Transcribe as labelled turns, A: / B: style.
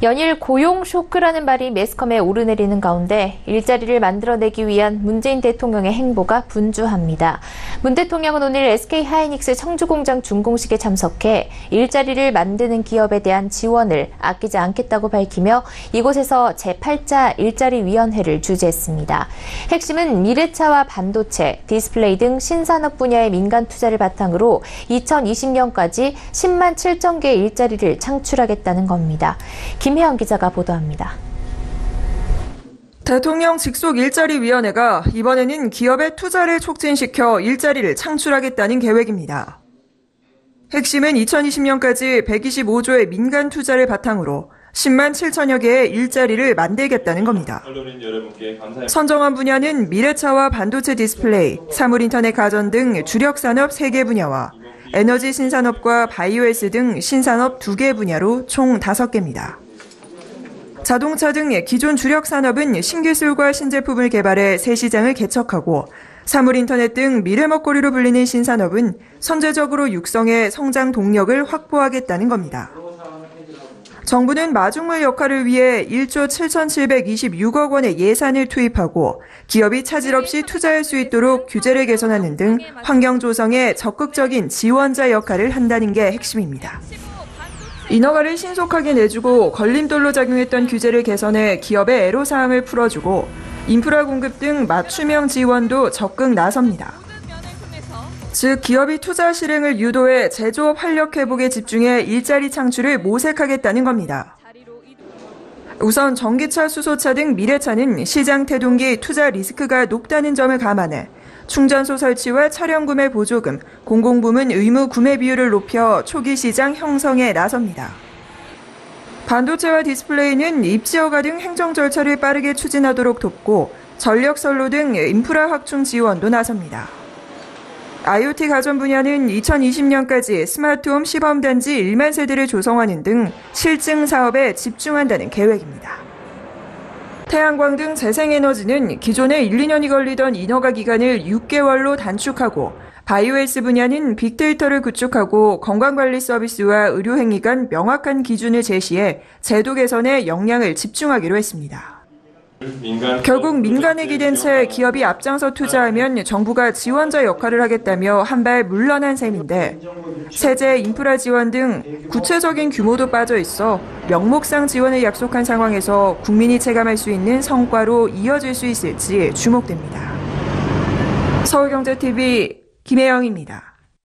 A: 연일 고용 쇼크라는 말이 매스컴에 오르내리는 가운데 일자리를 만들어내기 위한 문재인 대통령의 행보가 분주합니다. 문 대통령은 오늘 SK하이닉스 청주공장 준공식에 참석해 일자리를 만드는 기업에 대한 지원을 아끼지 않겠다고 밝히며 이곳에서 제8자 일자리위원회를 주재했습니다. 핵심은 미래차와 반도체, 디스플레이 등 신산업 분야의 민간 투자를 바탕으로 2020년까지 10만 7천 개의 일자리를 창출하겠다는 겁니다. 김혜영 기자가 보도합니다.
B: 대통령 직속 일자리위원회가 이번에는 기업의 투자를 촉진시켜 일자리를 창출하겠다는 계획입니다. 핵심은 2020년까지 125조의 민간 투자를 바탕으로 10만 7천여 개의 일자리를 만들겠다는 겁니다. 선정한 분야는 미래차와 반도체 디스플레이, 사물인터넷 가전 등 주력 산업 3개 분야와 에너지 신산업과 바이오에스 등 신산업 2개 분야로 총 5개입니다. 자동차 등 기존 주력 산업은 신기술과 신제품을 개발해 새 시장을 개척하고 사물인터넷 등 미래먹거리로 불리는 신산업은 선제적으로 육성해 성장 동력을 확보하겠다는 겁니다. 정부는 마중물 역할을 위해 1조 7,726억 원의 예산을 투입하고 기업이 차질 없이 투자할 수 있도록 규제를 개선하는 등 환경 조성에 적극적인 지원자 역할을 한다는 게 핵심입니다. 인허가를 신속하게 내주고 걸림돌로 작용했던 규제를 개선해 기업의 애로사항을 풀어주고 인프라 공급 등 맞춤형 지원도 적극 나섭니다. 즉 기업이 투자 실행을 유도해 제조업 활력 회복에 집중해 일자리 창출을 모색하겠다는 겁니다. 우선 전기차, 수소차 등 미래차는 시장 태동기 투자 리스크가 높다는 점을 감안해 충전소 설치와 차량 구매 보조금, 공공부문 의무 구매 비율을 높여 초기 시장 형성에 나섭니다. 반도체와 디스플레이는 입지 허가 등 행정 절차를 빠르게 추진하도록 돕고 전력 선로 등 인프라 확충 지원도 나섭니다. IoT 가전 분야는 2020년까지 스마트홈 시범단지 1만 세대를 조성하는 등 실증 사업에 집중한다는 계획입니다. 태양광 등 재생에너지는 기존에 1, 2년이 걸리던 인허가 기간을 6개월로 단축하고 바이오에스 분야는 빅데이터를 구축하고 건강관리 서비스와 의료행위 간 명확한 기준을 제시해 제도 개선에 역량을 집중하기로 했습니다. 결국 민간에 기댄 채 기업이 앞장서 투자하면 정부가 지원자 역할을 하겠다며 한 발 물러난 셈인데 세제, 인프라 지원 등 구체적인 규모도 빠져 있어 명목상 지원을 약속한 상황에서 국민이 체감할 수 있는 성과로 이어질 수 있을지 주목됩니다. 서울경제TV 김혜영입니다.